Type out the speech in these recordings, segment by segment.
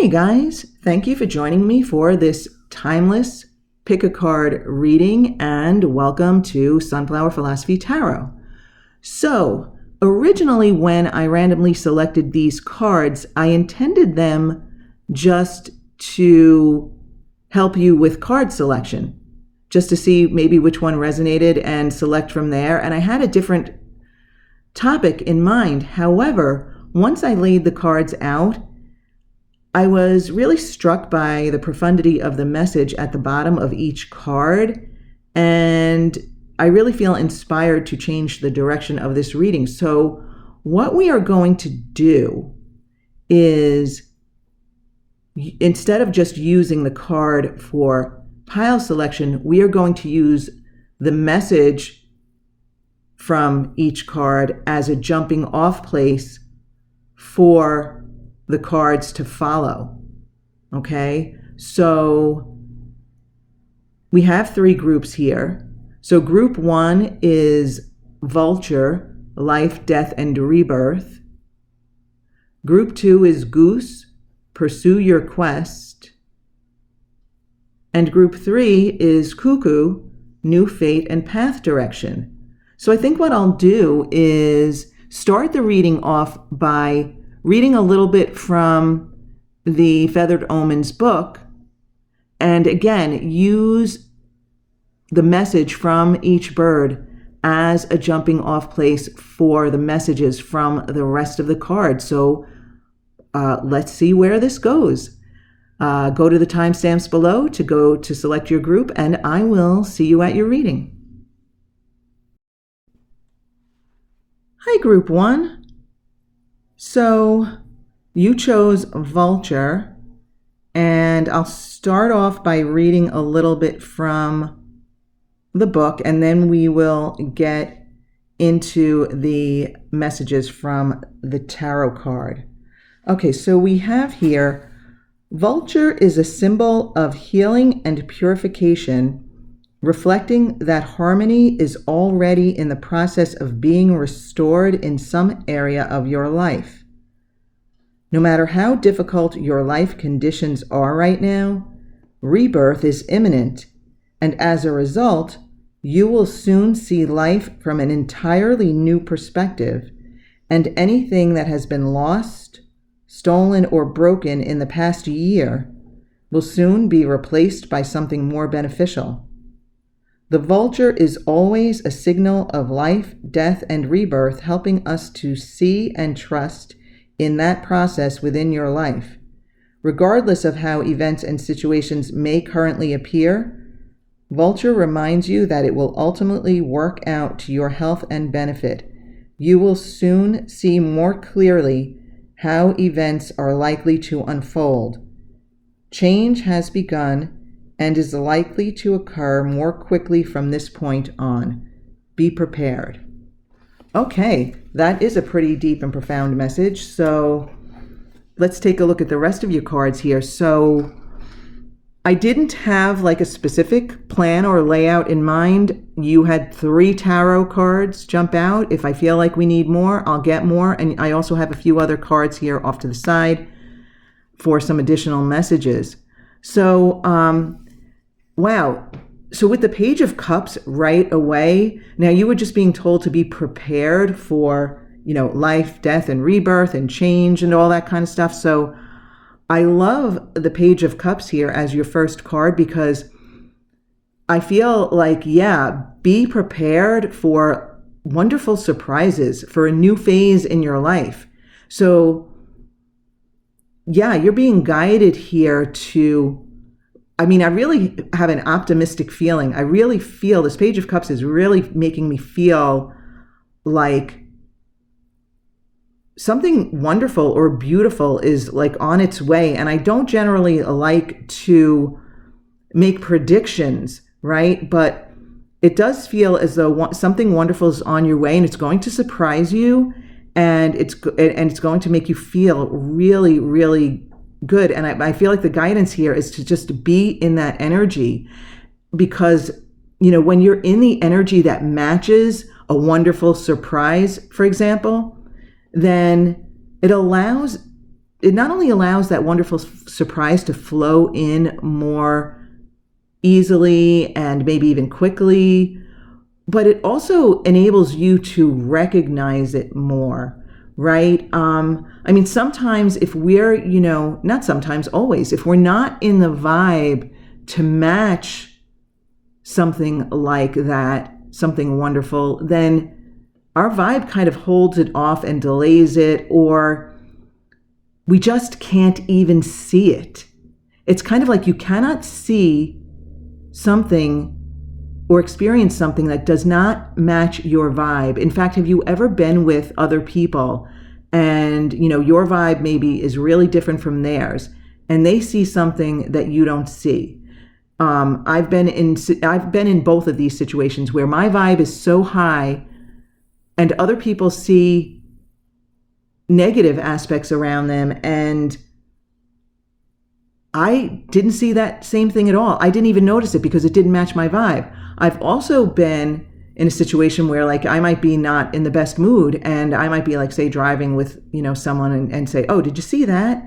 Hey guys, thank you for joining me for this timeless pick a card reading, and welcome to Sunflower Philosophy Tarot. So, originally when I randomly selected these cards, I intended them just to help you with card selection, just to see maybe which one resonated and select from there. And I had a different topic in mind. However, once I laid the cards out, I was really struck by the profundity of the message at the bottom of each card, and I really feel inspired to change the direction of this reading. So what we are going to do is, instead of just using the card for pile selection, we are going to use the message from each card as a jumping off place for the cards to follow. Okay, so we have three groups here. So group one is Vulture, Life, Death, and Rebirth. Group two is Goose, Pursue Your Quest. And group three is Cuckoo, New Fate and Path Direction. So I think what I'll do is start the reading off by reading a little bit from the Feathered Omens book, and again, use the message from each bird as a jumping off place for the messages from the rest of the cards. So let's see where this goes. Go to the timestamps below to select your group, and I will see you at your reading. Hi, group one. So you chose Vulture, and I'll start off by reading a little bit from the book, and then we will get into the messages from the tarot card. Okay, so we have here, Vulture is a symbol of healing and purification, reflecting that harmony is already in the process of being restored in some area of your life. No matter how difficult your life conditions are right now, rebirth is imminent, and as a result, you will soon see life from an entirely new perspective, and anything that has been lost, stolen, or broken in the past year will soon be replaced by something more beneficial. The vulture is always a signal of life, death, and rebirth, helping us to see and trust in that process within your life. Regardless of how events and situations may currently appear, Vulture reminds you that it will ultimately work out to your health and benefit. You will soon see more clearly how events are likely to unfold. Change has begun and is likely to occur more quickly from this point on. Be prepared. Okay, that is a pretty deep and profound message. So let's take a look at the rest of your cards here. So I didn't have like a specific plan or layout in mind. You had 3 tarot cards jump out. If I feel like we need more, I'll get more. And I also have a few other cards here off to the side for some additional messages. So, wow. So with the Page of Cups right away, now you were just being told to be prepared for, life, death, and rebirth and change and all that kind of stuff. So I love the Page of Cups here as your first card, because I feel like, be prepared for wonderful surprises, for a new phase in your life. So you're being guided here to, I really have an optimistic feeling. I really feel this Page of Cups is really making me feel like something wonderful or beautiful is like on its way. And I don't generally like to make predictions, right? But it does feel as though something wonderful is on your way, and it's going to surprise you, and it's going to make you feel really, really good. And I feel like the guidance here is to just be in that energy, because, when you're in the energy that matches a wonderful surprise, for example, then it allows it not only allows that wonderful surprise to flow in more easily and maybe even quickly, but it also enables you to recognize it more, right? I mean, sometimes if we're, not sometimes, always, if we're not in the vibe to match something like that, something wonderful, then our vibe kind of holds it off and delays it, or we just can't even see it. It's kind of like you cannot see something or experience something that does not match your vibe. In fact, have you ever been with other people and, your vibe maybe is really different from theirs, and they see something that you don't see? I've been in both of these situations where my vibe is so high and other people see negative aspects around them, and I didn't see that same thing at all. I didn't even notice it because it didn't match my vibe. I've also been in a situation where I might be not in the best mood, and I might be say driving with, someone and say, oh, did you see that?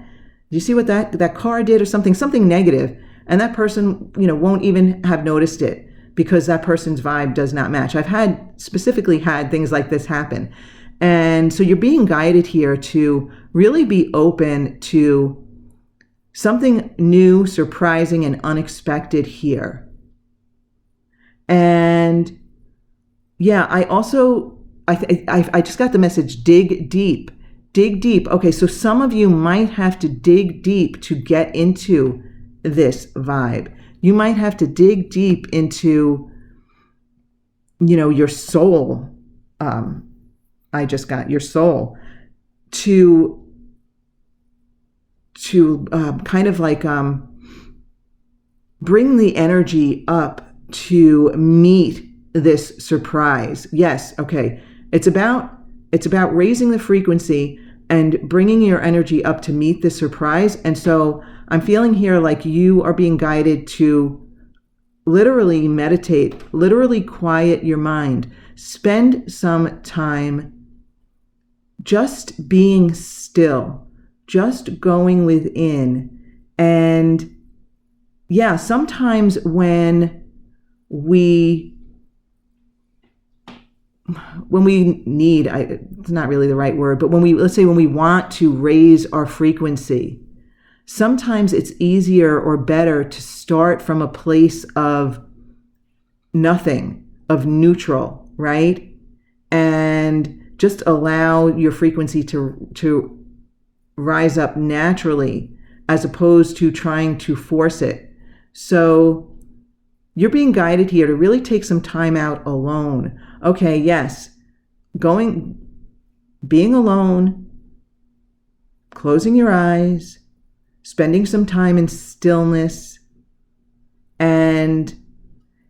Did you see what that car did, or something negative? And that person, won't even have noticed it because that person's vibe does not match. I've specifically had things like this happen. And so you're being guided here to really be open to something new, surprising, and unexpected here. And yeah, I just got the message, dig deep. Dig deep. Okay, so some of you might have to dig deep to get into this vibe. You might have to dig deep into, your soul. I just got your soul to kind of bring the energy up to meet this surprise. Yes, okay. It's about raising the frequency and bringing your energy up to meet this surprise. And so I'm feeling here like you are being guided to literally meditate, literally quiet your mind. Spend some time just being still, just going within. And yeah, sometimes when we need, it's not really the right word, but when we want to raise our frequency, sometimes it's easier or better to start from a place of nothing, of neutral, right? And just allow your frequency to rise up naturally as opposed to trying to force it. So you're being guided here to really take some time out alone. Okay, yes, being alone, closing your eyes, spending some time in stillness, and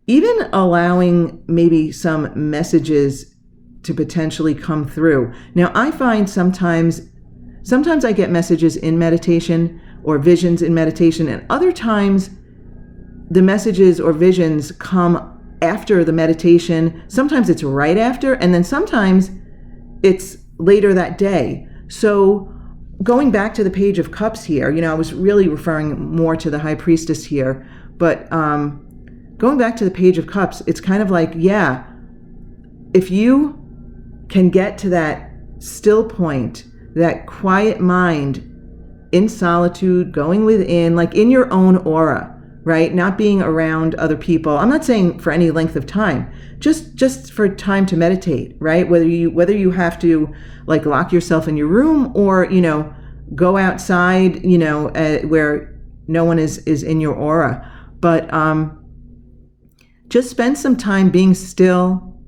even allowing maybe some messages to potentially come through. Now, I find sometimes I get messages in meditation or visions in meditation, and other times the messages or visions come after the meditation. Sometimes it's right after, and then sometimes it's later that day. So going back to the Page of Cups here, I was really referring more to the High Priestess here, but going back to the Page of Cups, it's kind of like, yeah, if you can get to that still point, that quiet mind in solitude, going within, in your own aura, right? Not being around other people. I'm not saying for any length of time, just for time to meditate, right? Whether you have to lock yourself in your room or, go outside, where no one is in your aura. But just spend some time being still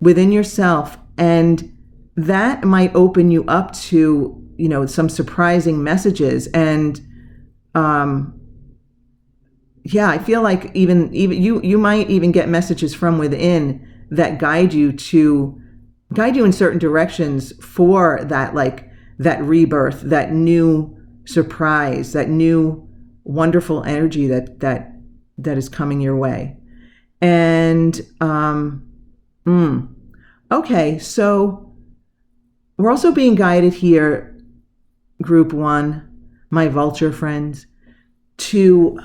within yourself, and that might open you up to, some surprising messages. And yeah, I feel like even you might even get messages from within that guide you in certain directions for that, that rebirth, that new surprise, that new wonderful energy that is coming your way. And okay, so we're also being guided here group one, my vulture friends, to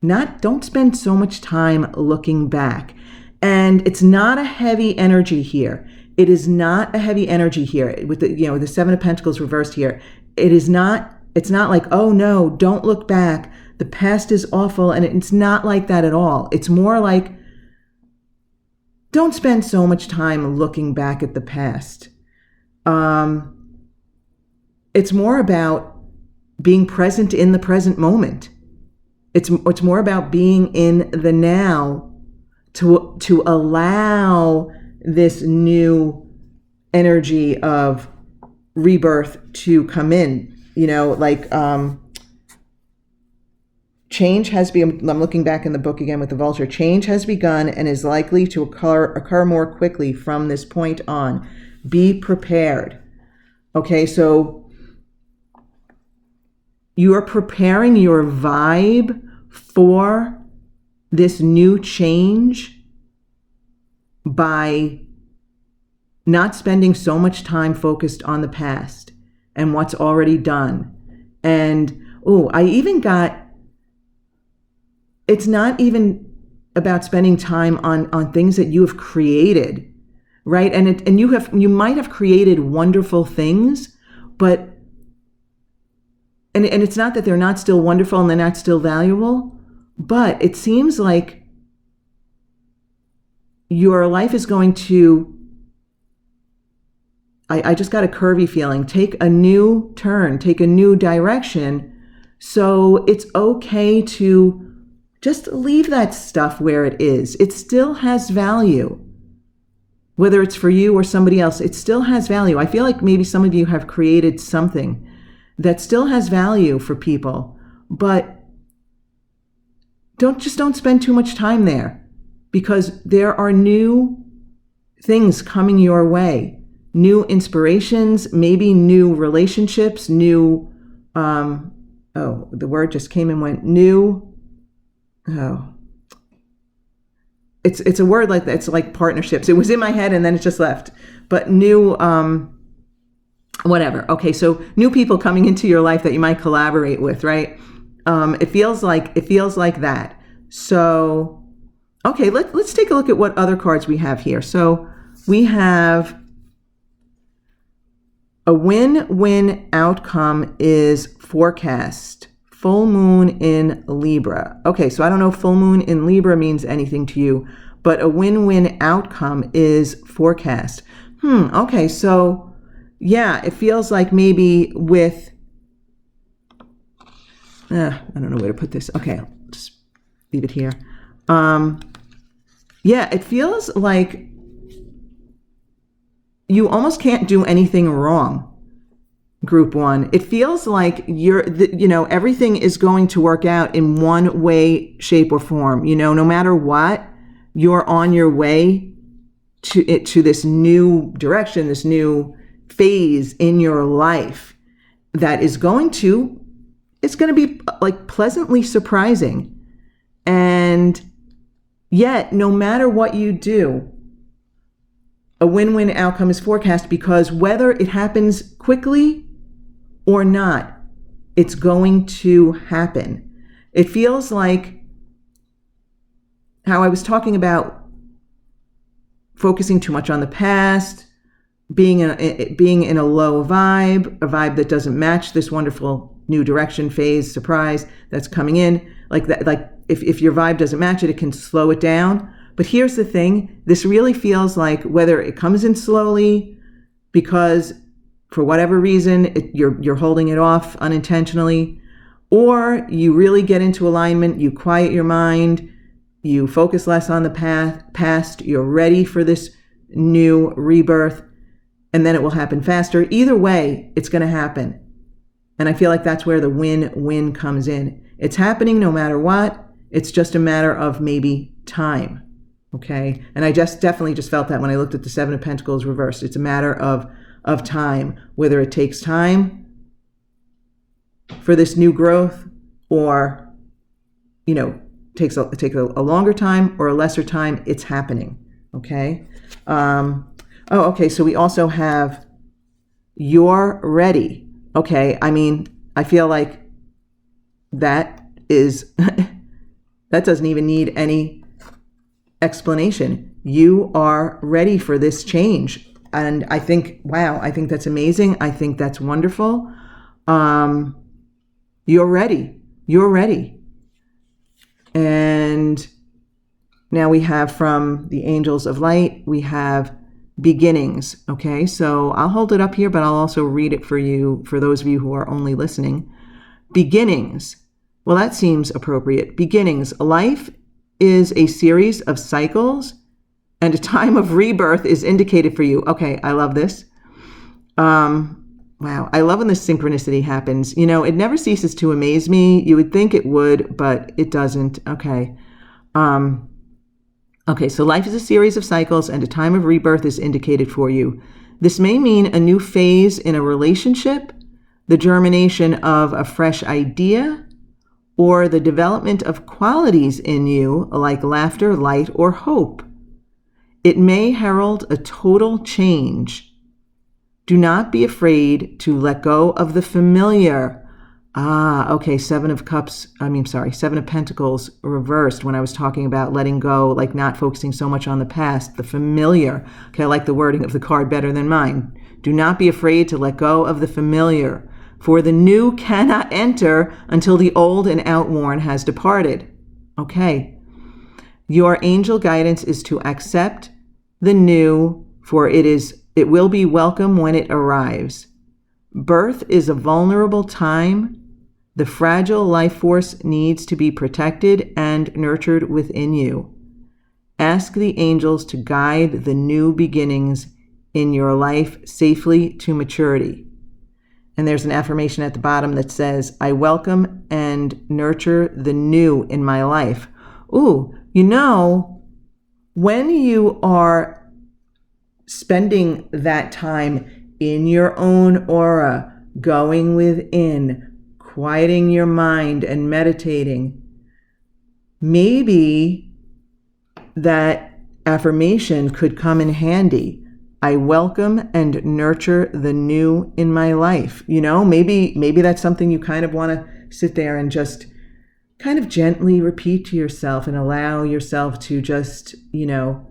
don't spend so much time looking back. And it's not a heavy energy here. It is not a heavy energy here with the Seven of Pentacles reversed here. It's not like, oh no, don't look back. The past is awful. And it's not like that at all. It's more like, don't spend so much time looking back at the past. It's more about being present in the present moment. It's more about being in the now to allow this new energy of rebirth to come in. Change has been, I'm looking back in the book again with the Vulture, change has begun and is likely to occur more quickly from this point on. Be prepared. Okay, so you are preparing your vibe for this new change by not spending so much time focused on the past and what's already done. And, I even got, it's not even about spending time on things that you have created, right? And you might have created wonderful things, but and it's not that they're not still wonderful and they're not still valuable, but it seems like your life is going to, I just got a curvy feeling, take a new turn, take a new direction. So it's okay to just leave that stuff where it is. It still has value. Whether it's for you or somebody else, it still has value. I feel like maybe some of you have created something that still has value for people, but don't spend too much time there, because there are new things coming your way, new inspirations, maybe new relationships, new, the word just came and went, it's a word like that. It's like partnerships. It was in my head and then it just left, but new, whatever. Okay. So new people coming into your life that you might collaborate with, right? It feels like that. So, okay, let's take a look at what other cards we have here. So we have a win-win outcome is forecast. Full moon in Libra. Okay, so I don't know if full moon in Libra means anything to you, but a win-win outcome is forecast. Okay, so yeah, it feels like maybe with, I don't know where to put this. Okay, I'll just leave it here. Yeah, it feels like you almost can't do anything wrong. Group one, it feels like everything is going to work out in one way, shape, or form. No matter what, you're on your way to this new direction, this new phase in your life that is going to be like pleasantly surprising. And yet, no matter what you do, a win-win outcome is forecast, because whether it happens quickly or not, it's going to happen. It feels like how I was talking about focusing too much on the past, being in a low vibe, a vibe that doesn't match this wonderful new direction, phase, surprise that's coming in. Like that, like if your vibe doesn't match it, it can slow it down. But here's the thing, this really feels like whether it comes in slowly because for whatever reason you're holding it off unintentionally, or you really get into alignment, you quiet your mind, you focus less on the past, you're ready for this new rebirth, and then it will happen faster. Either way, it's going to happen. And I feel like that's where the win-win comes in. It's happening no matter what. It's just a matter of maybe time. Okay. And I definitely felt that when I looked at the Seven of Pentacles reversed. It's a matter of time, whether it takes time for this new growth, or, takes a longer time or a lesser time. It's happening. Okay. Okay. So we also have you're ready. Okay, I mean, I feel like that is, that doesn't even need any explanation. You are ready for this change. And I think, wow, I think that's amazing. I think that's wonderful. You're ready. You're ready. And now we have from the Angels of Light, we have beginnings. Okay, so I'll hold it up here, but I'll also read it for you, for those of you who are only listening. Beginnings. Well, that seems appropriate. Beginnings. Life is a series of cycles, and a time of rebirth is indicated for you. Okay, I love this. Wow, I love when this synchronicity happens. You know, it never ceases to amaze me. You would think it would, but it doesn't. Okay. Okay, so life is a series of cycles, and a time of rebirth is indicated for you. This may mean a new phase in a relationship, the germination of a fresh idea, or the development of qualities in you like laughter, light, or hope. It may herald a total change. Do not be afraid to let go of the familiar. Okay, Seven of Pentacles reversed when I was talking about letting go, like not focusing so much on the past, the familiar. Okay, I like the wording of the card better than mine. Do not be afraid to let go of the familiar, for the new cannot enter until the old and outworn has departed. Okay. Your angel guidance is to accept the new, for it will be welcome when it arrives. Birth is a vulnerable time. The fragile life force needs to be protected and nurtured within you. Ask the angels to guide the new beginnings in your life safely to maturity. And there's an affirmation at the bottom that says, I welcome and nurture the new in my life. Ooh, you know, when you are spending that time in your own aura, going within, quieting your mind and meditating, maybe that affirmation could come in handy. I welcome and nurture the new in my life. You know, maybe that's something you kind of want to sit there and just kind of gently repeat to yourself and allow yourself to just, you know,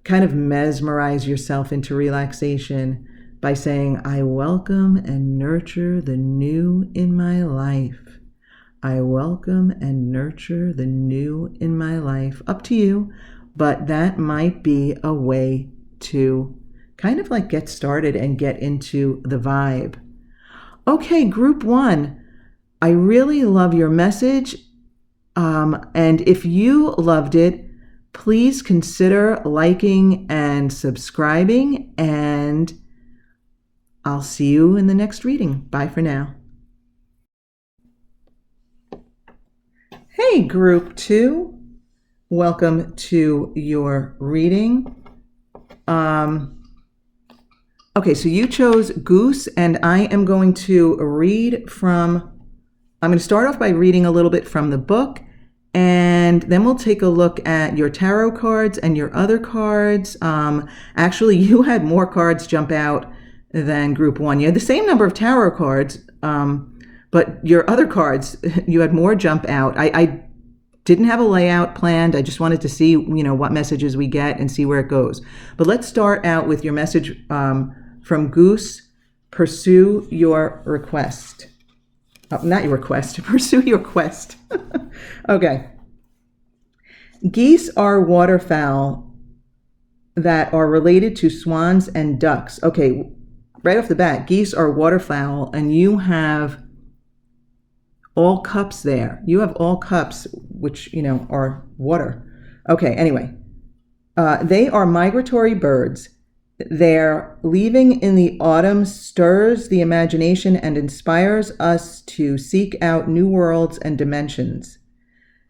kind of mesmerize yourself into relaxation by saying, I welcome and nurture the new in my life. I welcome and nurture the new in my life. Up to you, but that might be a way to kind of like get started and get into the vibe. Okay, group one, I really love your message. And if you loved it, please consider liking and subscribing, and I'll see you in the next reading. Bye for now. Hey, group two, welcome to your reading. Okay, so you chose Goose, and I am going to I'm going to start off by reading a little bit from the book, and then we'll take a look at your tarot cards and your other cards. Actually, you had more cards jump out than group one. You had the same number of tarot cards, but your other cards, you had more jump out. I didn't have a layout planned. I just wanted to see, you know, what messages we get and see where it goes. But let's start out with your message from Goose. Pursue your request. Oh, not your request. Pursue your quest. Okay. Geese are waterfowl that are related to swans and ducks. Okay, right off the bat, geese are waterfowl, and you have all cups there. You have all cups, which, you know, are water. Okay, anyway. They are migratory birds. Their leaving in the autumn stirs the imagination and inspires us to seek out new worlds and dimensions.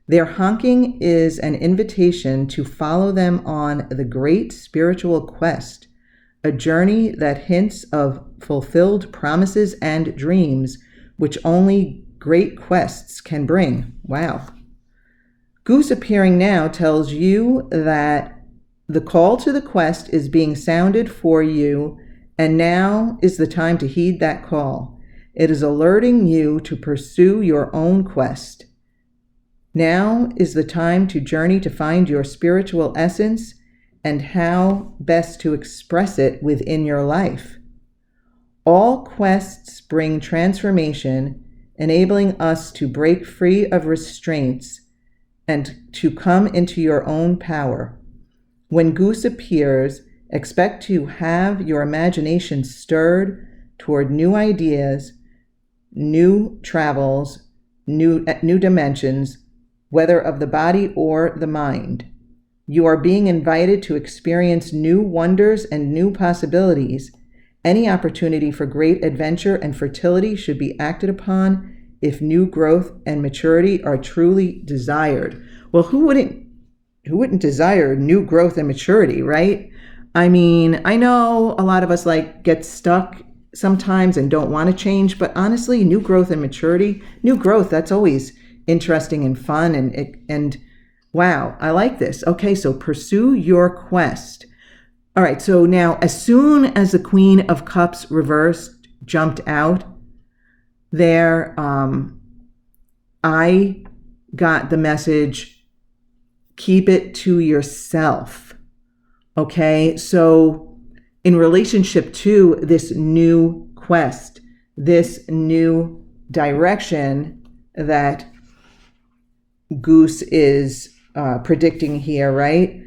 Their honking is an invitation to follow them on the great spiritual quest, a journey that hints of fulfilled promises and dreams, which only great quests can bring. Wow. Goose appearing now tells you that the call to the quest is being sounded for you, and now is the time to heed that call. It is alerting you to pursue your own quest. Now is the time to journey to find your spiritual essence and how best to express it within your life. All quests bring transformation, enabling us to break free of restraints and to come into your own power. When Goose appears, expect to have your imagination stirred toward new ideas, new travels, new dimensions, whether of the body or the mind. You are being invited to experience new wonders and new possibilities. Any opportunity for great adventure and fertility should be acted upon if new growth and maturity are truly desired. Well, who wouldn't desire new growth and maturity, right? I mean, I know a lot of us get stuck sometimes and don't want to change, but honestly, new growth and maturity, new growth, that's always interesting and fun, and wow, I like this. Okay, so pursue your quest. All right, so now as soon as the Queen of Cups reversed jumped out there, I got the message, keep it to yourself. Okay, so in relationship to this new quest, this new direction that Goose is predicting here, right?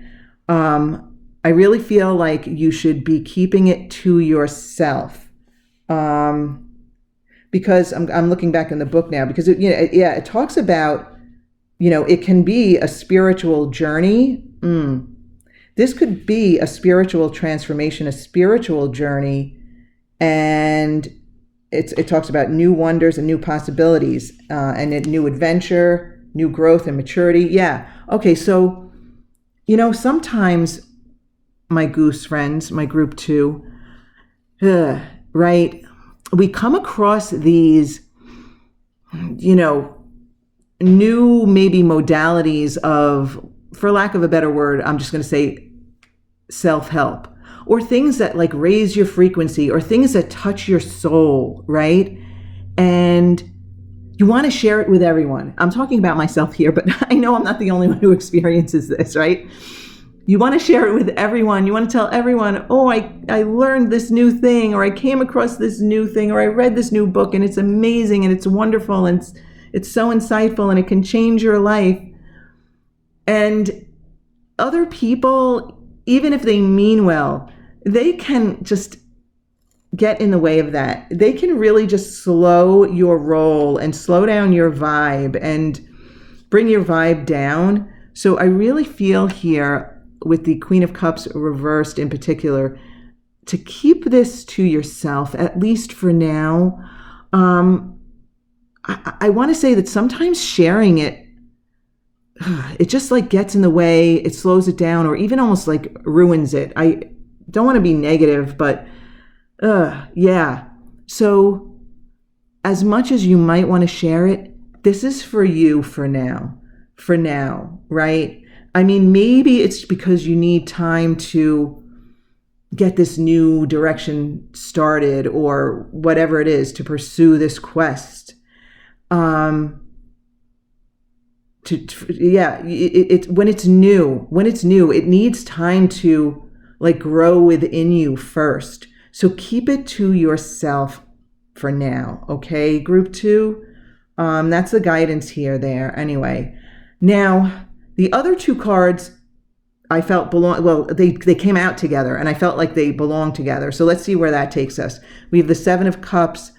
I really feel like you should be keeping it to yourself, because I'm looking back in the book now, because it talks about, it can be a spiritual journey. This could be a spiritual transformation, a spiritual journey, and it talks about new wonders and new possibilities, and a new adventure, new growth and maturity. Yeah. Okay. So, sometimes my Goose friends, my group 2, right, we come across these, new maybe modalities of, for lack of a better word, I'm just going to say self-help, or things that raise your frequency, or things that touch your soul, right? And you want to share it with everyone. I'm talking about myself here, but I know I'm not the only one who experiences this, right? You want to share it with everyone. You want to tell everyone, oh, I learned this new thing, or I came across this new thing, or I read this new book, and it's amazing, and it's wonderful, and it's so insightful, and it can change your life. And other people, even if they mean well, they can just get in the way of that. They can really just slow your roll and slow down your vibe and bring your vibe down. So I really feel here with the Queen of Cups reversed in particular, to keep this to yourself, at least for now. I want to say that sometimes sharing it just gets in the way, it slows it down, or even almost ruins it. I don't want to be negative, but yeah. So as much as you might want to share it, this is for you for now, right? I mean, maybe it's because you need time to get this new direction started, or whatever it is, to pursue this quest. When it's new, it needs time to grow within you first. So keep it to yourself for now. Okay, group 2, that's the guidance there. Anyway, now the other 2 cards I felt they came out together, and I felt like they belong together. So let's see where that takes us. We have the 7 of Cups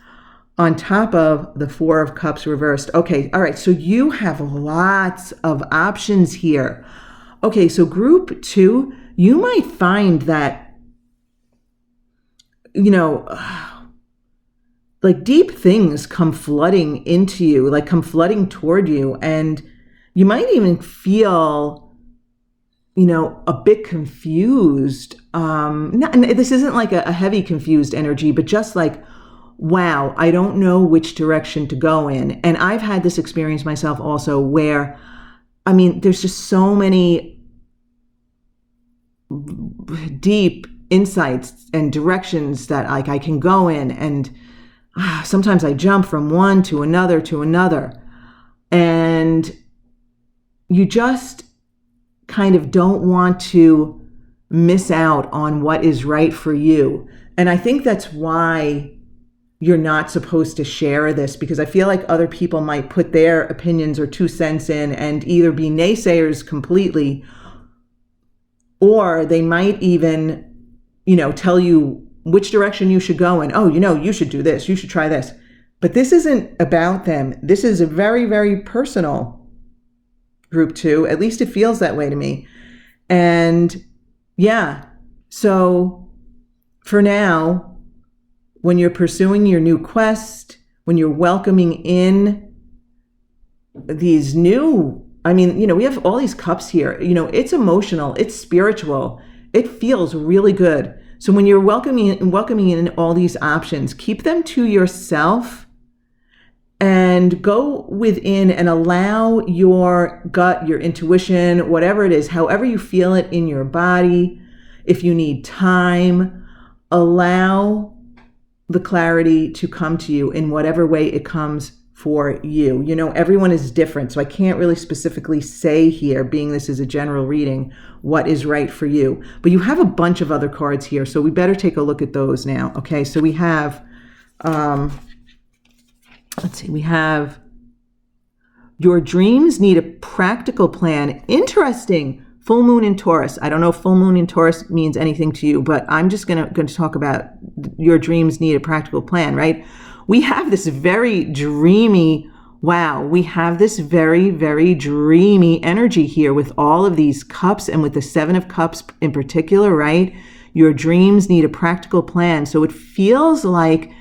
on top of the 4 of Cups reversed. Okay, all right, so you have lots of options here. Okay, so group 2, you might find that, deep things come flooding into you, come flooding toward you, and you might even feel, a bit confused. This isn't a heavy confused energy, but just wow, I don't know which direction to go in. And I've had this experience myself also, where, there's just so many deep insights and directions that I can go in, and sometimes I jump from one to another. And you just kind of don't want to miss out on what is right for you. And I think that's why you're not supposed to share this, because I feel like other people might put their opinions or 2 cents in and either be naysayers completely, or they might even, tell you which direction you should go in. Oh, you should do this. You should try this. But this isn't about them. This is a very, very personal group 2. At least it feels that way to me. And yeah, so for now, when you're pursuing your new quest, when you're welcoming in these new, we have all these cups here. It's emotional, it's spiritual, it feels really good. So when you're welcoming in all these options, keep them to yourself and go within and allow your gut, your intuition, whatever it is, however you feel it in your body. If you need time, allow the clarity to come to you in whatever way it comes for you. Everyone is different, so I can't really specifically say here, being this is a general reading, what is right for you. But you have a bunch of other cards here, so we better take a look at those now. Okay, so we have, we have your dreams need a practical plan. Interesting. Full moon in Taurus. I don't know if full moon in Taurus means anything to you, but I'm just going to talk about your dreams need a practical plan, right? We have this very dreamy, we have this very, very dreamy energy here with all of these cups and with the 7 of Cups in particular, right? Your dreams need a practical plan. So it feels like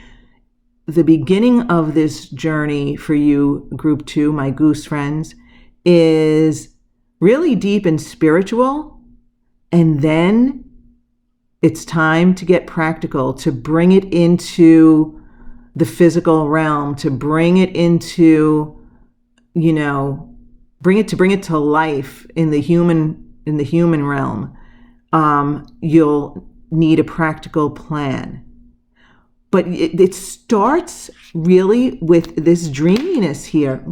the beginning of this journey for you, group 2, my Goose friends, is really deep and spiritual. And then it's time to get practical, to bring it into the physical realm, to bring it into, bring it to life in the human realm. You'll need a practical plan. But it starts really with this dreaminess here.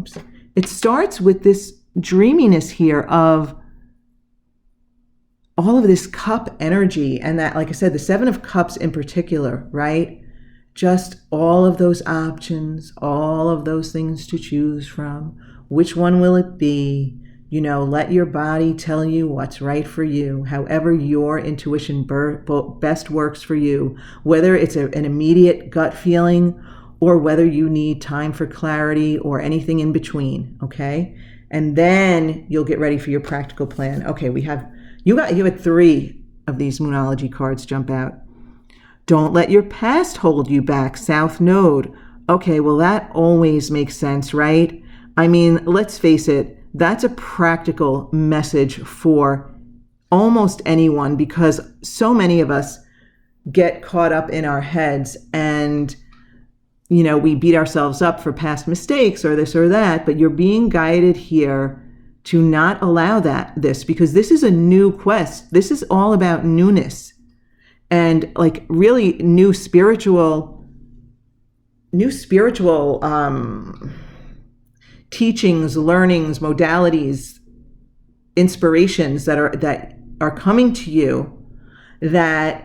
It starts with this dreaminess here of all of this cup energy, and that, like I said, the 7 of Cups in particular, right? Just all of those options, all of those things to choose from. Which one will it be? Let your body tell you what's right for you, however your intuition best works for you, whether it's an immediate gut feeling or whether you need time for clarity or anything in between, okay? And then you'll get ready for your practical plan. Okay, you had 3 of these Moonology cards jump out. Don't let your past hold you back, South Node. Okay, well, that always makes sense, right? Let's face it, that's a practical message for almost anyone, because so many of us get caught up in our heads and, we beat ourselves up for past mistakes or this or that, but you're being guided here to not allow this, because this is a new quest. This is all about newness and like really new spiritual teachings, learnings, modalities, inspirations that are coming to you that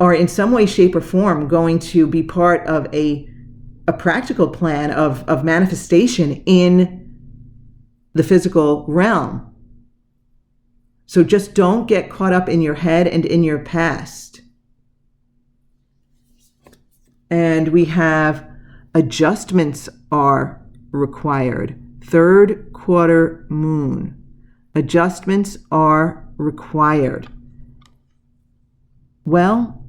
are in some way, shape, or form going to be part of a practical plan of manifestation in the physical realm. So just don't get caught up in your head and in your past. And we have adjustments are required. 3rd quarter moon. Adjustments are required. Well,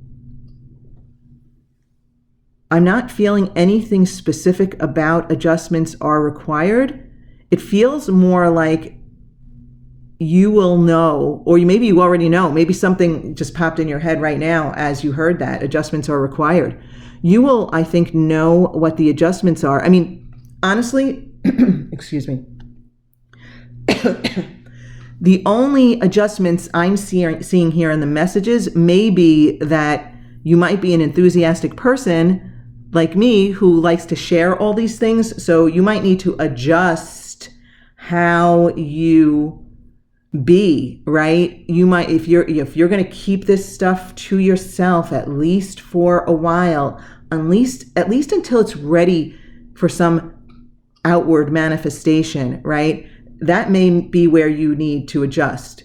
I'm not feeling anything specific about adjustments are required. It feels more like you will know, or maybe you already know, maybe something just popped in your head right now as you heard that adjustments are required. You will, I think, know what the adjustments are. Honestly, excuse me. The only adjustments I'm seeing here in the messages may be that you might be an enthusiastic person, like me, who likes to share all these things. So you might need to adjust how you be, right? You might, if you're going to keep this stuff to yourself, at least for a while, at least until it's ready for some outward manifestation, right? That may be where you need to adjust.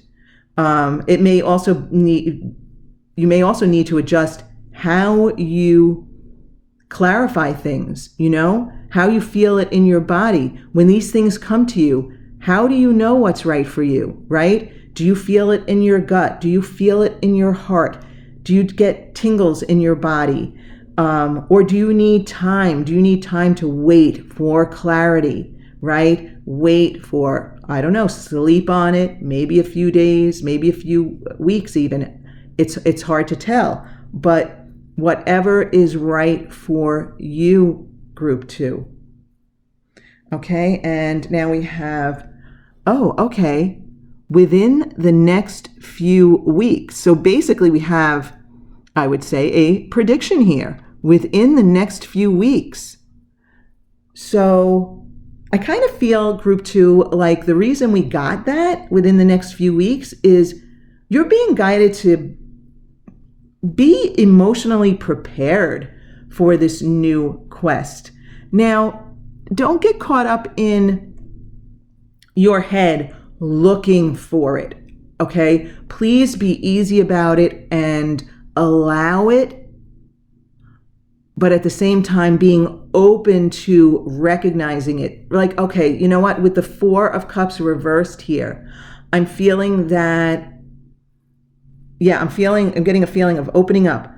You may also need to adjust how you clarify things, how you feel it in your body. When these things come to you, how do you know what's right for you, right? Do you feel it in your gut? Do you feel it in your heart? Do you get tingles in your body? Or do you need time? Do you need time to wait for clarity, right? Wait for, I don't know, sleep on it, maybe a few days, maybe a few weeks even. It's hard to tell, but whatever is right for you, group 2. Okay, and now we have, within the next few weeks. So basically we have, I would say, a prediction here, within the next few weeks. So I kind of feel, group 2, like the reason we got that within the next few weeks is you're being guided to be emotionally prepared for this new quest. Now, don't get caught up in your head looking for it, okay? Please be easy about it and allow it, but at the same time being open to recognizing it. Like, okay, you know what? With the 4 of Cups reversed here, I'm feeling that, I'm getting a feeling of opening up.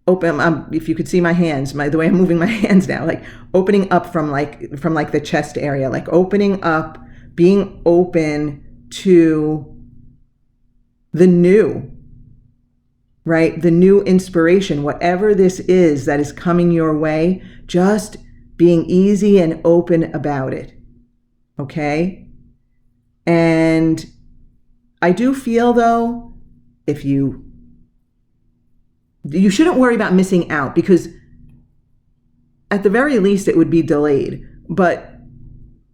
If you could see my hands, the way I'm moving my hands now, like opening up from the chest area, like opening up, being open to the new, right? The new inspiration, whatever this is that is coming your way, just being easy and open about it. Okay? And I do feel, though, if you shouldn't worry about missing out, because at the very least it would be delayed, but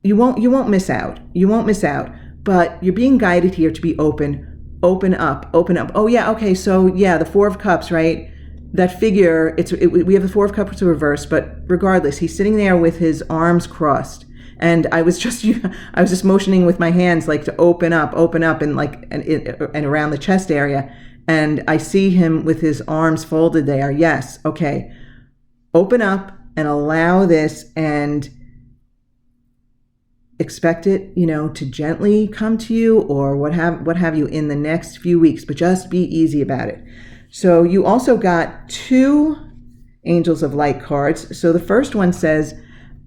you won't miss out. You won't miss out, but you're being guided here to be open up. Oh yeah, okay, so yeah, the 4 of Cups, right? That figure, we have the 4 of Cups reversed, but regardless, he's sitting there with his arms crossed. And I was just motioning with my hands, like to open up, and around the chest area. And I see him with his arms folded there. Yes, okay. Open up and allow this, and expect it, to gently come to you, or what have you in the next few weeks, but just be easy about it. So you also got 2 Angels of Light cards. So the first one says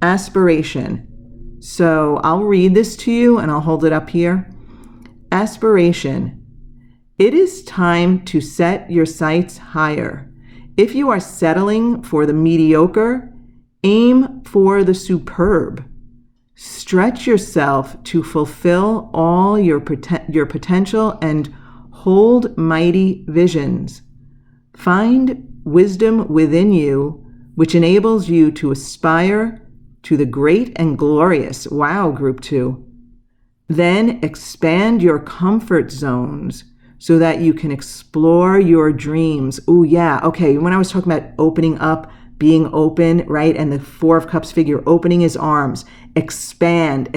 aspiration. So I'll read this to you and I'll hold it up here. Aspiration. It is time to set your sights higher. If you are settling for the mediocre, aim for the superb. Stretch yourself to fulfill all your potential and hold mighty visions. Find wisdom within you, which enables you to aspire to the great and glorious. Wow, group 2. Then expand your comfort zones so that you can explore your dreams. Oh yeah, okay, when I was talking about opening up, being open, right? And the 4 of Cups figure opening his arms. Expand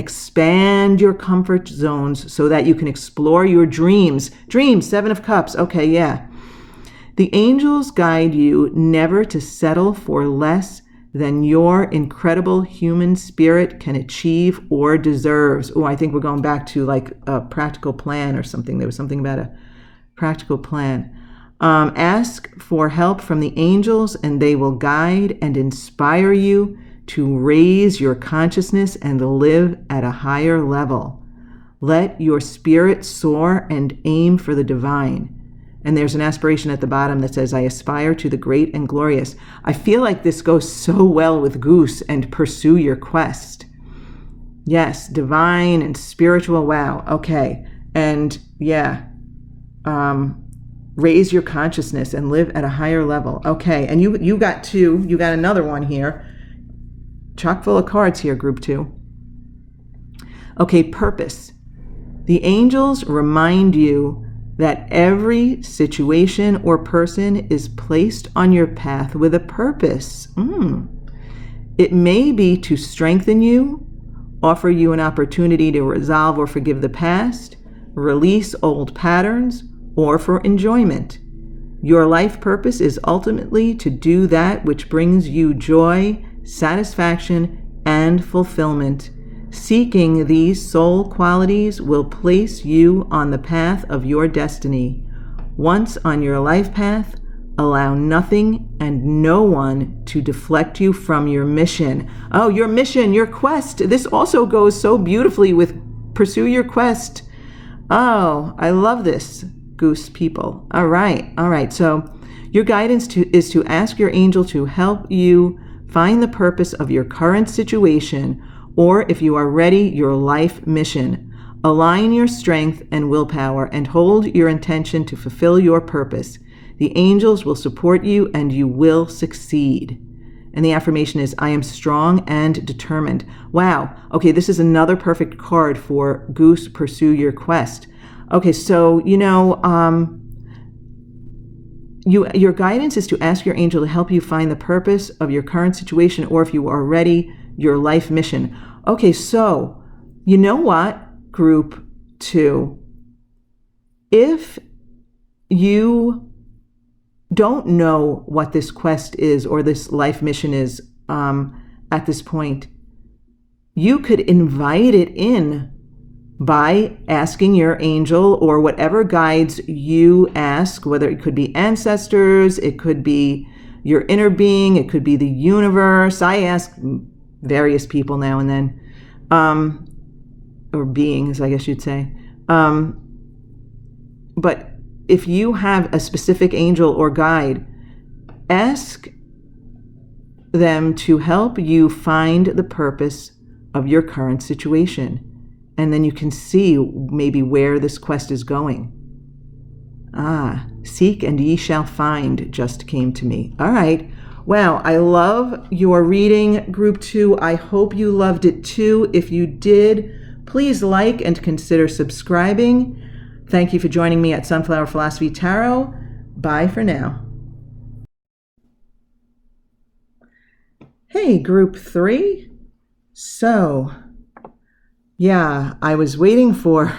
your comfort zones so that you can explore your dreams. Dreams, 7 of Cups. Okay, yeah. The angels guide you never to settle for less than your incredible human spirit can achieve or deserves. Oh, I think we're going back to like a practical plan or something. There was something about a practical plan. Ask for help from the angels, and they will guide and inspire you to raise your consciousness and live at a higher level. Let your spirit soar and aim for the divine. And there's an aspiration at the bottom that says, I aspire to the great and glorious. I feel like this goes so well with Goose and pursue your quest. Yes, divine and spiritual. Wow. Okay. And yeah, raise your consciousness and live at a higher level. Okay, and you got two. You got another one here. Chock full of cards here, group 2. Okay, purpose. The angels remind you that every situation or person is placed on your path with a purpose. It may be to strengthen you, offer you an opportunity to resolve or forgive the past, release old patterns, or for enjoyment. Your life purpose is ultimately to do that which brings you joy, satisfaction, and fulfillment. Seeking these soul qualities will place you on the path of your destiny. Once on your life path, allow nothing and no one to deflect you from your mission. Oh, your mission, your quest. This also goes so beautifully with pursue your quest. Oh, I love this, Goose people. All right. So your guidance is to ask your angel to help you find the purpose of your current situation, or if you are ready, your life mission. Align your strength and willpower and hold your intention to fulfill your purpose. The angels will support you and you will succeed. And the affirmation is, I am strong and determined. Wow. Okay, this is another perfect card for Goose, pursue your quest. Okay, so, your guidance is to ask your angel to help you find the purpose of your current situation, or if you are ready, your life mission. Okay, so you know what, group 2? If you don't know what this quest is or this life mission is at this point, you could invite it in by asking your angel or whatever guides you ask, whether it could be ancestors, it could be your inner being, it could be the universe. I ask various people now and then, or beings, I guess you'd say. But if you have a specific angel or guide, ask them to help you find the purpose of your current situation. And then you can see maybe where this quest is going. Seek and ye shall find just came to me. All right. Wow, I love your reading, group 2. I hope you loved it too. If you did, please like and consider subscribing. Thank you for joining me at Sunflower Philosophy Tarot. Bye for now. Hey, group 3. So, yeah, I was waiting for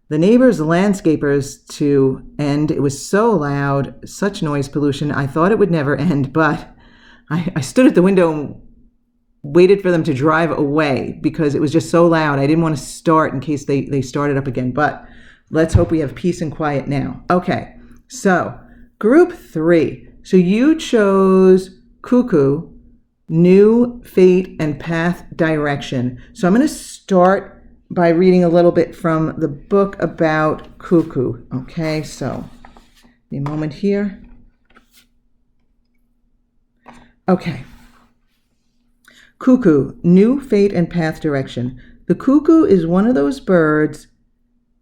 the neighbors' landscapers to end. It was so loud, such noise pollution. I thought it would never end, but I stood at the window and waited for them to drive away because it was just so loud. I didn't want to start in case they started up again, but let's hope we have peace and quiet now. Okay, so group 3. So you chose Cuckoo, New Fate and Path Direction. So I'm going to start by reading a little bit from the book about Cuckoo. Okay, so a moment here. Okay. Cuckoo, New Fate and Path Direction. The cuckoo is one of those birds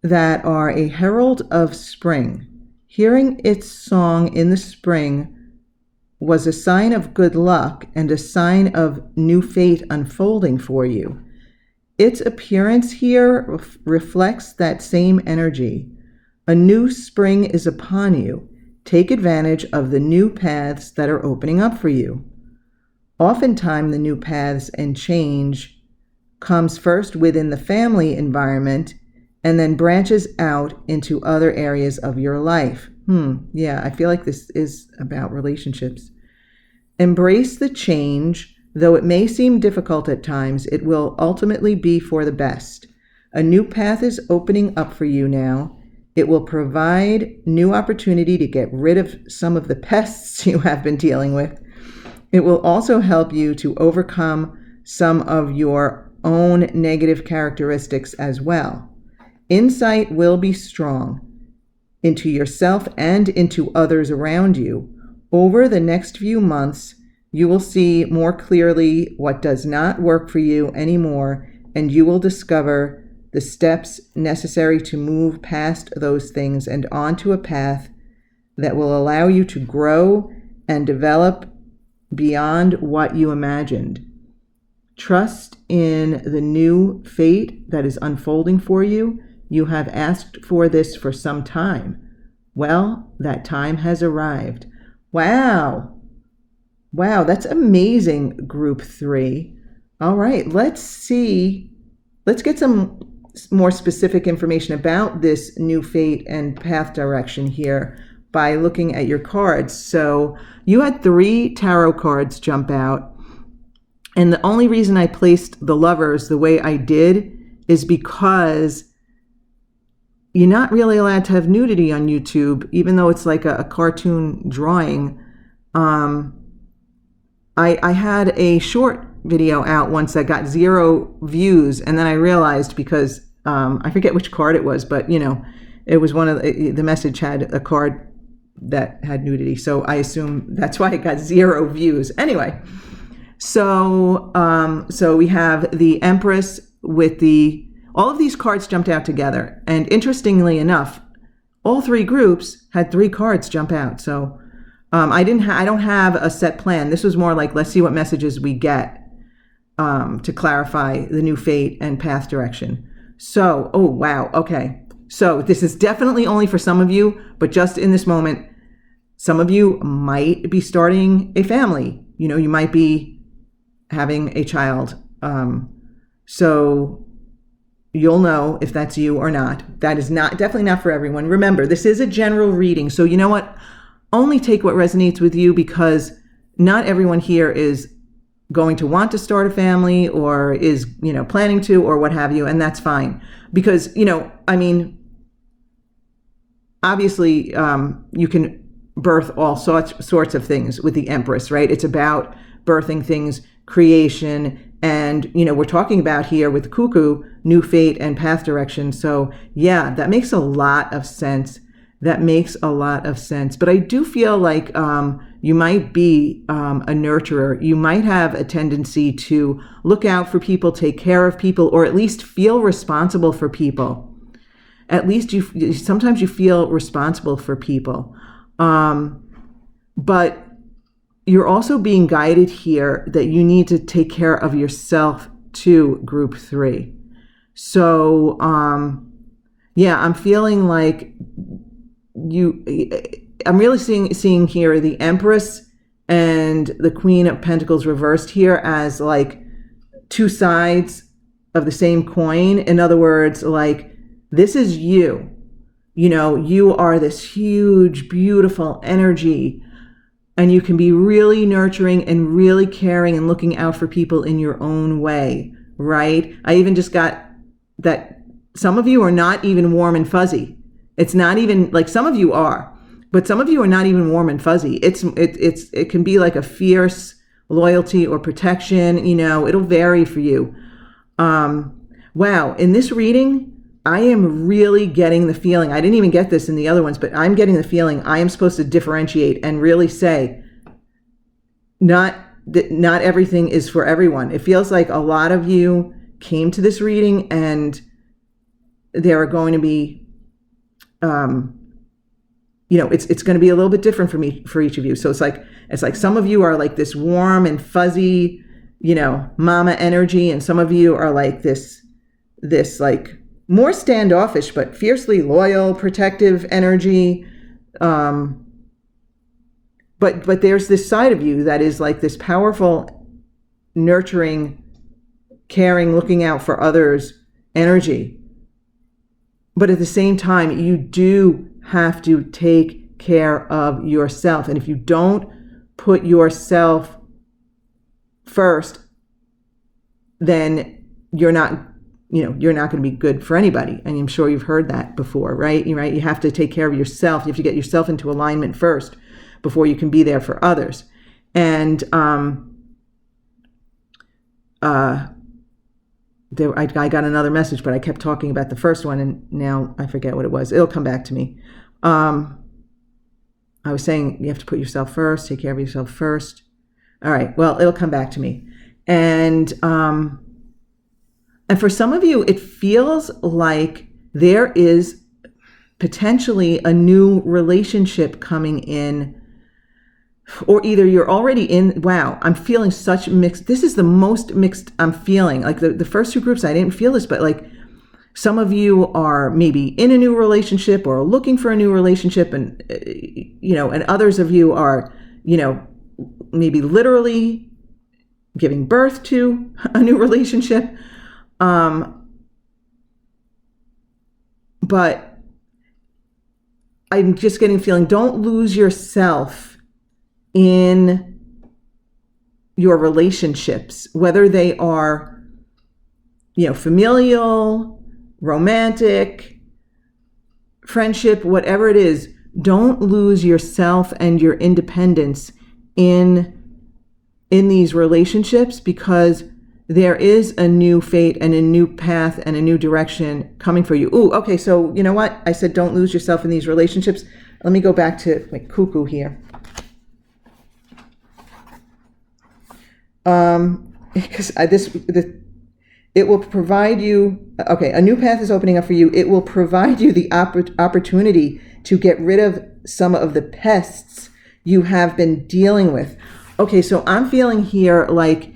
that are a herald of spring. Hearing its song in the spring was a sign of good luck and a sign of new fate unfolding for you. Its appearance here reflects that same energy. A new spring is upon you. Take advantage of the new paths that are opening up for you. Oftentimes, the new paths and change comes first within the family environment and then branches out into other areas of your life. Yeah, I feel like this is about relationships. Embrace the change. Though it may seem difficult at times, it will ultimately be for the best. A new path is opening up for you now. It will provide new opportunity to get rid of some of the pests you have been dealing with. It will also help you to overcome some of your own negative characteristics as well. Insight will be strong into yourself and into others around you. Over the next few months, you will see more clearly what does not work for you anymore, and you will discover the steps necessary to move past those things and onto a path that will allow you to grow and develop beyond what you imagined. Trust in the new fate that is unfolding for you. You have asked for this for some time. Well, that time has arrived. Wow. Wow, that's amazing, Group 3. All right, let's get some more specific information about this new fate and path direction here by looking at your cards. So you had 3 tarot cards jump out. And the only reason I placed the Lovers the way I did is because you're not really allowed to have nudity on YouTube, even though it's like a cartoon drawing. I had a short video out once that got 0 views, and then I realized because I forget which card it was, but it was one of the message had a card that had nudity, so I assume that's why it got 0 views. Anyway. So we have the Empress with all of these cards jumped out together. And interestingly enough, all 3 groups had 3 cards jump out. So I don't have a set plan. This was more like, let's see what messages we get to clarify the new fate and path direction. So, oh, wow. Okay. So this is definitely only for some of you, but just in this moment, some of you might be starting a family. You might be having a child. So you'll know if that's you or not. That is definitely not for everyone. Remember, this is a general reading. So you know what? Only take what resonates with you, because not everyone here is going to want to start a family or is, planning to or what have you. And that's fine. Because, obviously you can birth all sorts of things with the Empress, right? It's about birthing things, creation, and we're talking about here with Cuckoo, new fate and path direction. So yeah, that makes a lot of sense. But I do feel like you might be a nurturer. You might have a tendency to look out for people, take care of people, or at least feel responsible for people. At least sometimes you feel responsible for people. But you're also being guided here that you need to take care of yourself too, Group 3. So, yeah, I'm feeling like I'm really seeing here the Empress and the Queen of Pentacles reversed here as like 2 sides of the same coin. In other words, like, this is you. You are this huge, beautiful energy. And you can be really nurturing and really caring and looking out for people in your own way, right? I even just got that some of you are not even warm and fuzzy. It's not even like, some of you are, but some of you are not even warm and fuzzy. It can be like a fierce loyalty or protection. It'll vary for you. Wow. In this reading, I am really getting the feeling, I didn't even get this in the other ones, but I'm getting the feeling I am supposed to differentiate and really say, not everything is for everyone. It feels like a lot of you came to this reading and there are going to be, it's going to be a little bit different for each of you. So it's like some of you are like this warm and fuzzy, mama energy, and some of you are like this like more standoffish, but fiercely loyal, protective energy. But there's this side of you that is like this powerful, nurturing, caring, looking out for others energy. But at the same time, you do have to take care of yourself. And if you don't put yourself first, then you're not going to be good for anybody. And I'm sure you've heard that before, right? You have to take care of yourself. You have to get yourself into alignment first before you can be there for others. And I got another message, but I kept talking about the first one, and now I forget what it was. It'll come back to me. I was saying you have to put yourself first, take care of yourself first. All right, well, it'll come back to me. And for some of you, it feels like there is potentially a new relationship coming in, or either you're already in. Wow, I'm feeling such mixed. This is the most mixed I'm feeling. Like the first two groups, I didn't feel this, but like some of you are maybe in a new relationship or looking for a new relationship, and and others of you are, maybe literally giving birth to a new relationship. But I'm just getting feeling, don't lose yourself in your relationships, whether they are, familial, romantic, friendship, whatever it is. Don't lose yourself and your independence in these relationships, because there is a new fate and a new path and a new direction coming for you. Ooh, okay, so you know what? I said don't lose yourself in these relationships. Let me go back to my Cuckoo here. Because it will provide you, okay, a new path is opening up for you. It will provide you the opportunity to get rid of some of the pests you have been dealing with. Okay, so I'm feeling here like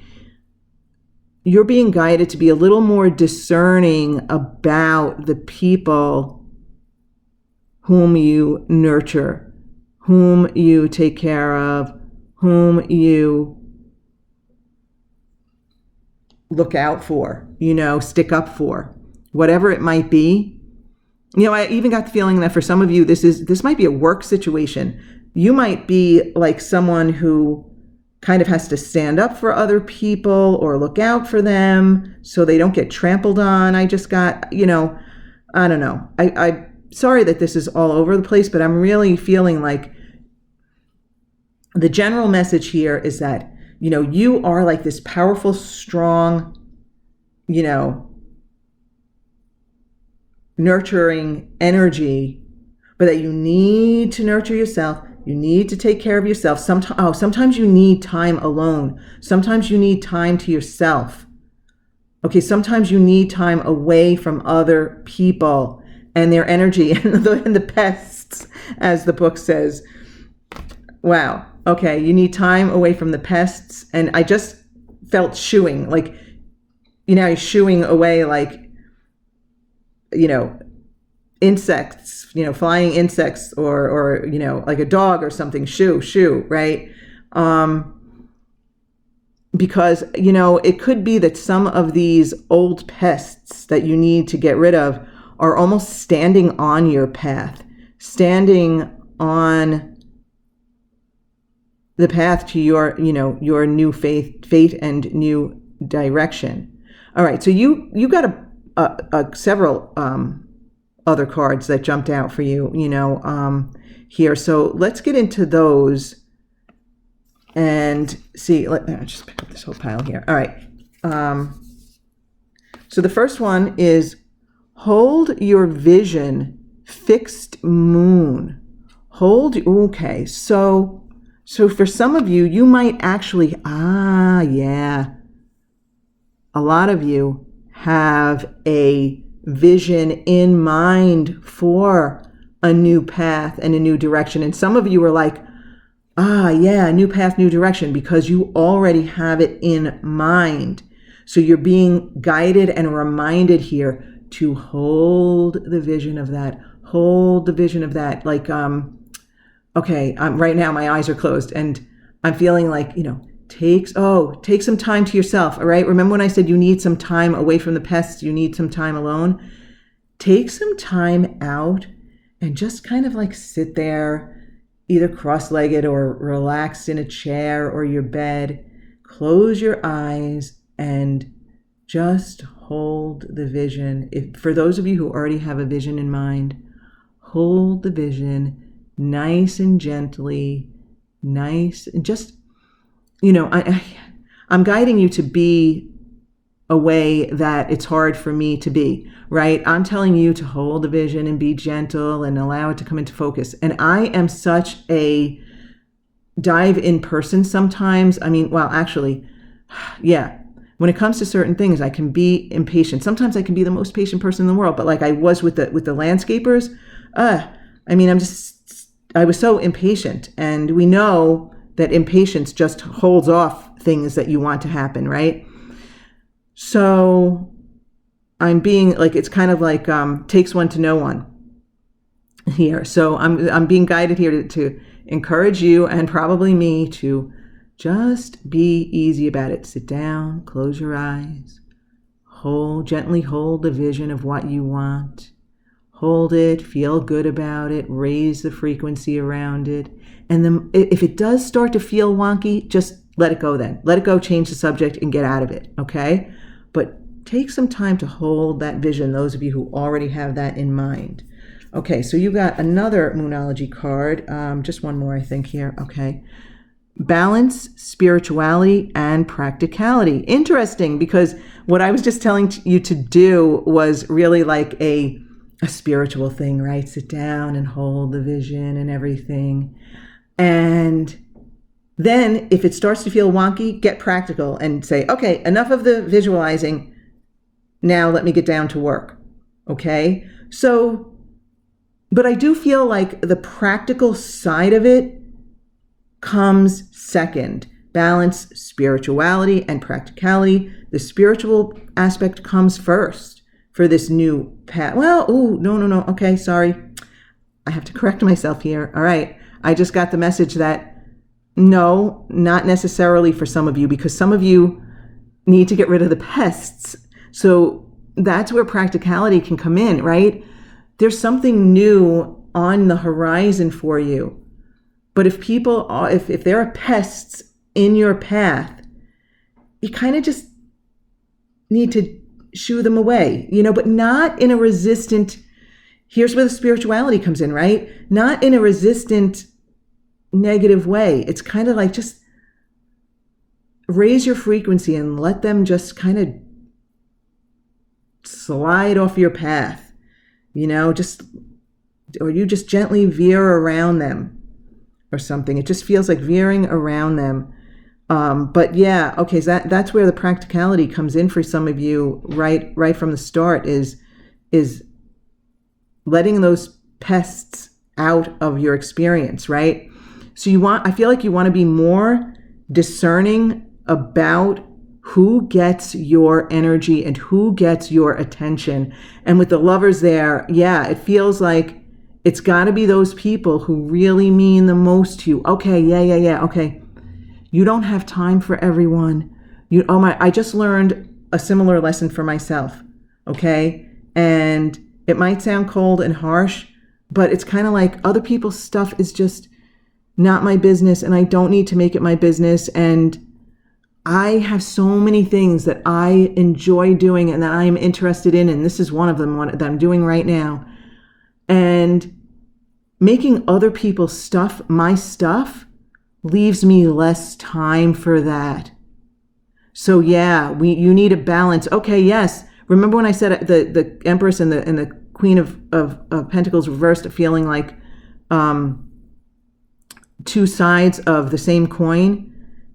you're being guided to be a little more discerning about the people whom you nurture, whom you take care of, whom you look out for, stick up for, whatever it might be. I even got the feeling that for some of you, this might be a work situation. You might be like someone who kind of has to stand up for other people or look out for them so they don't get trampled on. I just got, I don't know. I'm sorry that this is all over the place, but I'm really feeling like the general message here is that, you are like this powerful, strong, nurturing energy, but that you need to nurture yourself. You need to take care of yourself. Sometimes you need time alone. Sometimes you need time to yourself. Okay, sometimes you need time away from other people and their energy and the pests, as the book says. Wow. Okay, you need time away from the pests. And I just felt shooing, like, you're shooing away like, insects, flying insects, or like a dog or something, shoo, right? Because, it could be that some of these old pests that you need to get rid of are almost standing on your path, standing on the path to your new fate and new direction. All right, so you got several other cards that jumped out for you, here. So let's get into those and see. I'll just pick up this whole pile here. All right. So the first one is hold your vision, fixed moon. Okay. So for some of you, you might actually, a lot of you have a vision in mind for a new path and a new direction. And some of you are like, new path, new direction, because you already have it in mind. So you're being guided and reminded here to hold the vision of that. Hold the vision of that. Like, okay, right now my eyes are closed and I'm feeling like, take some time to yourself. All right. Remember when I said you need some time away from the pests, you need some time alone? Take some time out and just kind of like sit there, either cross-legged or relaxed in a chair or your bed. Close your eyes and just hold the vision. For those of you who already have a vision in mind, hold the vision nice and gently, just, I'm guiding you to be a way that it's hard for me to be, right? I'm telling you to hold the vision and be gentle and allow it to come into focus. And I am such a dive in person sometimes. When it comes to certain things, I can be impatient. Sometimes I can be the most patient person in the world, but like I was with the landscapers, I was so impatient, and we know that impatience just holds off things that you want to happen, right? So I'm being like, it's kind of like takes one to know one here. So I'm being guided here to encourage you and probably me to just be easy about it. Sit down, close your eyes, gently hold the vision of what you want. Hold it, feel good about it, raise the frequency around it. And then if it does start to feel wonky, just let it go then. Let it go, change the subject, and get out of it, okay? But take some time to hold that vision, those of you who already have that in mind. Okay, so you got another Moonology card. Just one more, I think, here. Okay. Balance, spirituality, and practicality. Interesting, because what I was just telling you to do was really like a spiritual thing, right? Sit down and hold the vision and everything. And then if it starts to feel wonky, get practical and say, okay, enough of the visualizing. Now let me get down to work. Okay? So, but I do feel like the practical side of it comes second. Balance, spirituality, and practicality. The spiritual aspect comes first for this new path. Well, no. Okay, sorry. I have to correct myself here. All right. I just got the message that no, not necessarily for some of you, because some of you need to get rid of the pests. So that's where practicality can come in, right? There's something new on the horizon for you. But if there are pests in your path, you kind of just need to shoo them away, but not in a resistant, here's where the spirituality comes in, right? Not in a resistant, negative way. It's kind of like just raise your frequency and let them just kind of slide off your path, or you just gently veer around them or something. It just feels like veering around them. But yeah, okay, so that's where the practicality comes in for some of you right from the start is letting those pests out of your experience, right? So I feel like you want to be more discerning about who gets your energy and who gets your attention. And with the Lovers there, yeah, it feels like it's got to be those people who really mean the most to you. Okay, yeah, okay. You don't have time for everyone. I just learned a similar lesson for myself, okay? And it might sound cold and harsh, but it's kind of like other people's stuff is just not my business, and I don't need to make it my business. And I have so many things that I enjoy doing and that I am interested in, and this is one of them that I'm doing right now. And making other people's stuff my stuff leaves me less time for that. So yeah, you need a balance. Okay, yes. Remember when I said the Empress and the Queen of Pentacles reversed, feeling like two sides of the same coin?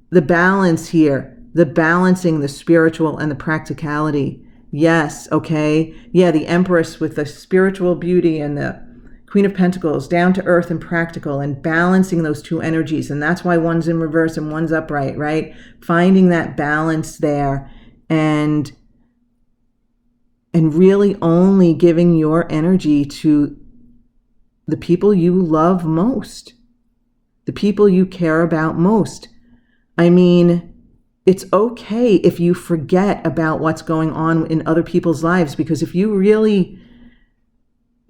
The balance here, the balancing the spiritual and the practicality. Yes, okay. Yeah, the Empress with the spiritual beauty and the Queen of Pentacles, down to earth and practical, and balancing those two energies. And that's why one's in reverse and one's upright, right? Finding that balance there and really only giving your energy to the people you love most, the people you care about most. I mean, it's okay if you forget about what's going on in other people's lives, because if you really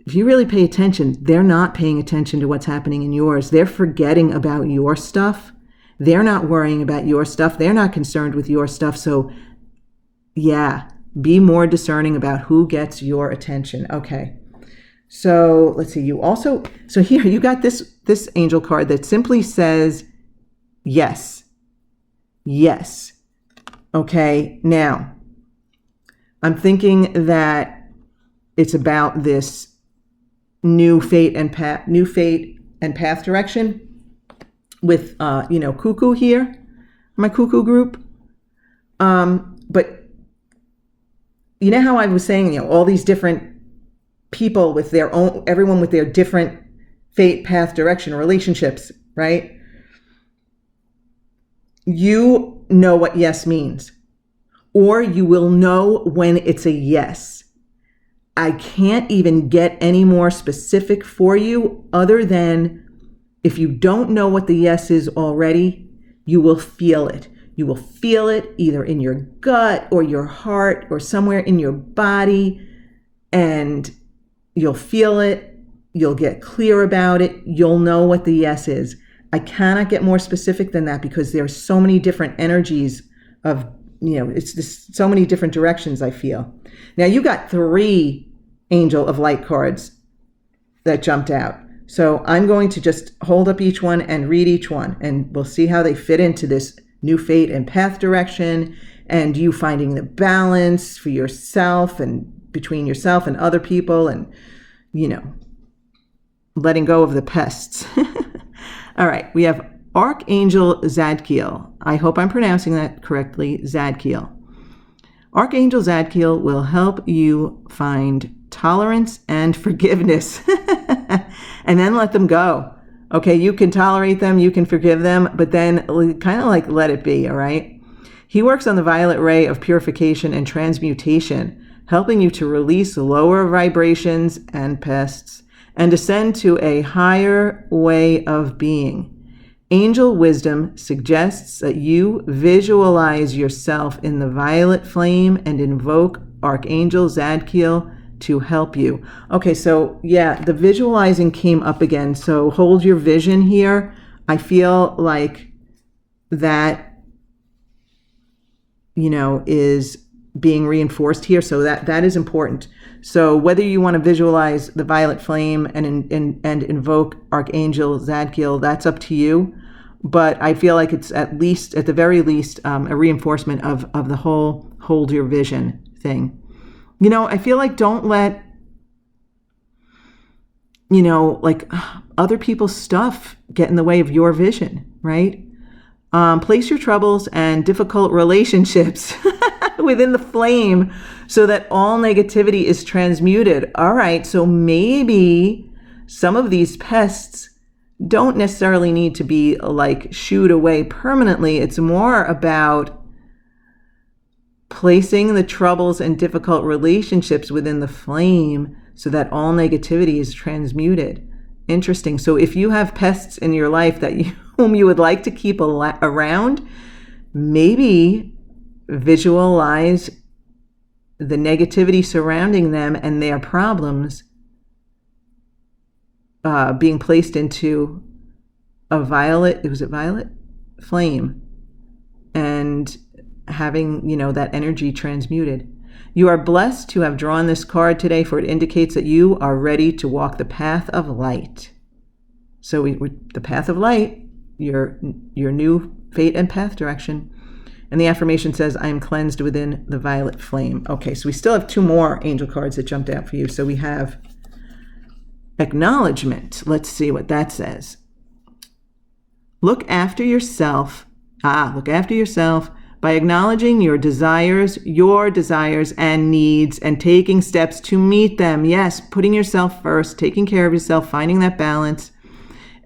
pay attention, they're not paying attention to what's happening in yours. They're forgetting about your stuff. They're not worrying about your stuff. They're not concerned with your stuff. So yeah, be more discerning about who gets your attention. Okay. So let's see. So here you got this angel card that simply says, yes. Yes. Okay. Now I'm thinking that it's about this new fate and path direction with Cuckoo here, my Cuckoo group. But you know how I was saying, all these different people with their own, everyone with their different fate, path, direction, relationships, right? You know what yes means, or you will know when it's a yes. I can't even get any more specific for you other than if you don't know what the yes is already, you will feel it. You will feel it either in your gut or your heart or somewhere in your body, and you'll feel it. You'll get clear about it. You'll know what the yes is. I cannot get more specific than that because there are so many different energies of, it's just so many different directions I feel. Now you got 3 Angel of Light cards that jumped out. So I'm going to just hold up each one and read each one, and we'll see how they fit into this new fate and path direction, and you finding the balance for yourself and between yourself and other people, and, letting go of the pests. All right, we have Archangel Zadkiel. I hope I'm pronouncing that correctly, Zadkiel. Archangel Zadkiel will help you find tolerance and forgiveness and then let them go. Okay, you can tolerate them, you can forgive them, but then kind of like let it be, all right? He works on the violet ray of purification and transmutation, helping you to release lower vibrations and pests and ascend to a higher way of being. Angel wisdom suggests that you visualize yourself in the violet flame and invoke Archangel Zadkiel to help you. Okay, so yeah, the visualizing came up again. So hold your vision here. I feel like that, is being reinforced here. So that is important. So whether you want to visualize the violet flame and invoke Archangel Zadkiel, that's up to you. But I feel like it's at the very least, a reinforcement of the whole hold your vision thing. I feel like don't let, like other people's stuff get in the way of your vision, right? Place your troubles and difficult relationships within the flame so that all negativity is transmuted. All right, so maybe some of these pests don't necessarily need to be like shooed away permanently. It's more about placing the troubles and difficult relationships within the flame so that all negativity is transmuted. Interesting. So if you have pests in your life whom you would like to keep around, maybe visualize the negativity surrounding them and their problems being placed into a violet flame and having, that energy transmuted. You are blessed to have drawn this card today, for it indicates that you are ready to walk the path of light. So the path of light, your new fate and path direction. And the affirmation says, I am cleansed within the violet flame. Okay, so we still have 2 more angel cards that jumped out for you. So we have acknowledgement. Let's see what that says. Look after yourself. Look after yourself by acknowledging your desires and needs and taking steps to meet them. Yes, putting yourself first, taking care of yourself, finding that balance.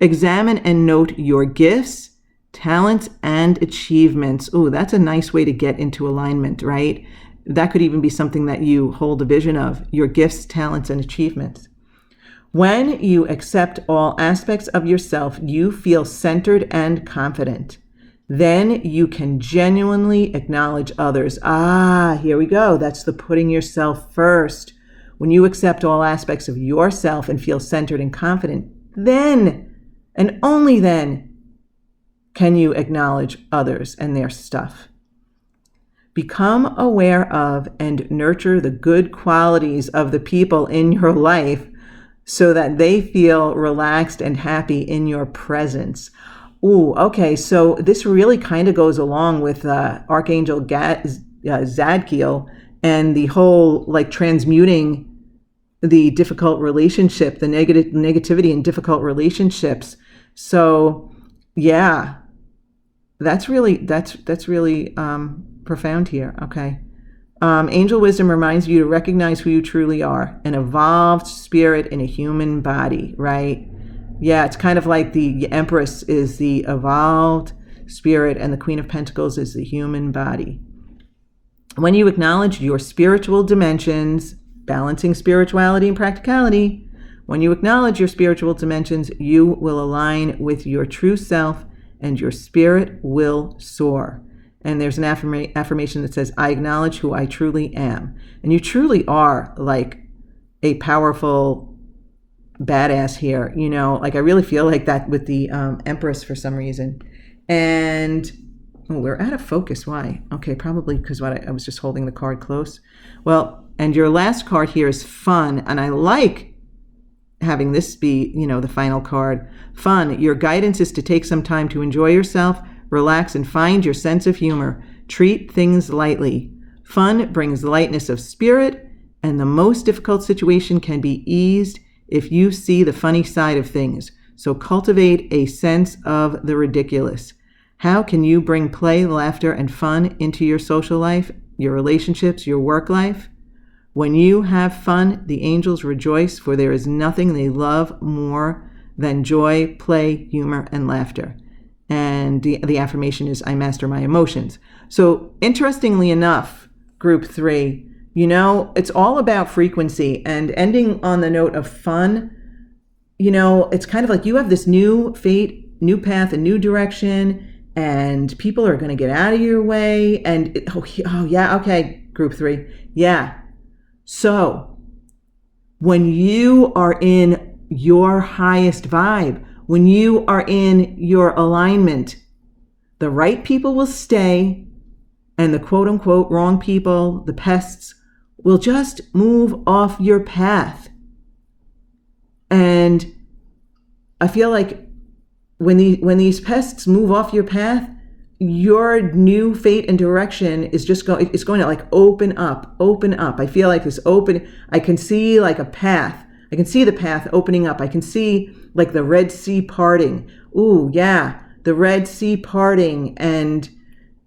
Examine and note your gifts, talents, and achievements. Ooh, that's a nice way to get into alignment, right? That could even be something that you hold a vision of, your gifts, talents, and achievements. When you accept all aspects of yourself, you feel centered and confident. Then you can genuinely acknowledge others. Here we go. That's the putting yourself first. When you accept all aspects of yourself and feel centered and confident, then, and only then, can you acknowledge others and their stuff. Become aware of and nurture the good qualities of the people in your life so that they feel relaxed and happy in your presence. Ooh, okay, so this really kind of goes along with Archangel Zadkiel and the whole like transmuting the difficult relationship, the negativity in difficult relationships. So yeah, that's really profound here. Okay. Angel wisdom reminds you to recognize who you truly are, an evolved spirit in a human body, right? Yeah, it's kind of like the Empress is the evolved spirit and the Queen of Pentacles is the human body. When you acknowledge your spiritual dimensions, balancing spirituality and practicality, when you acknowledge your spiritual dimensions, you will align with your true self and your spirit will soar. And there's an affirmation that says, I acknowledge who I truly am. And you truly are like a powerful badass here. You know, like I really feel like that with the Empress for some reason. And we're out of focus. Why? Okay, probably because I was just holding the card close. Well, and your last card here is fun. And I like having this be, the final card. Fun. Your guidance is to take some time to enjoy yourself, relax, and find your sense of humor. Treat things lightly. Fun brings lightness of spirit, and the most difficult situation can be eased if you see the funny side of things. So cultivate a sense of the ridiculous. How can you bring play, laughter, and fun into your social life, your relationships, your work life? When you have fun, the angels rejoice, for there is nothing they love more than joy, play, humor, and laughter. And the affirmation is, I master my emotions. So interestingly enough, group 3, it's all about frequency, and ending on the note of fun, it's kind of like you have this new fate, new path, a new direction, and people are going to get out of your way. And okay, group 3. Yeah. So when you are in your highest vibe, when you are in your alignment, the right people will stay, and the quote unquote wrong people, the pests, will just move off your path. And I feel like when these pests move off your path, your new fate and direction is going to like open up. I feel like this I can see like a path. I can see the path opening up. I can see like the Red Sea parting. Ooh, yeah, the Red Sea parting, and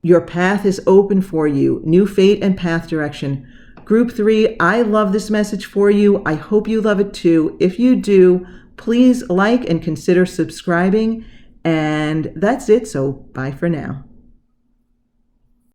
your path is open for you. New fate and path direction. Group 3, I love this message for you. I hope you love it too. If you do, please like and consider subscribing. And that's it. So bye for now.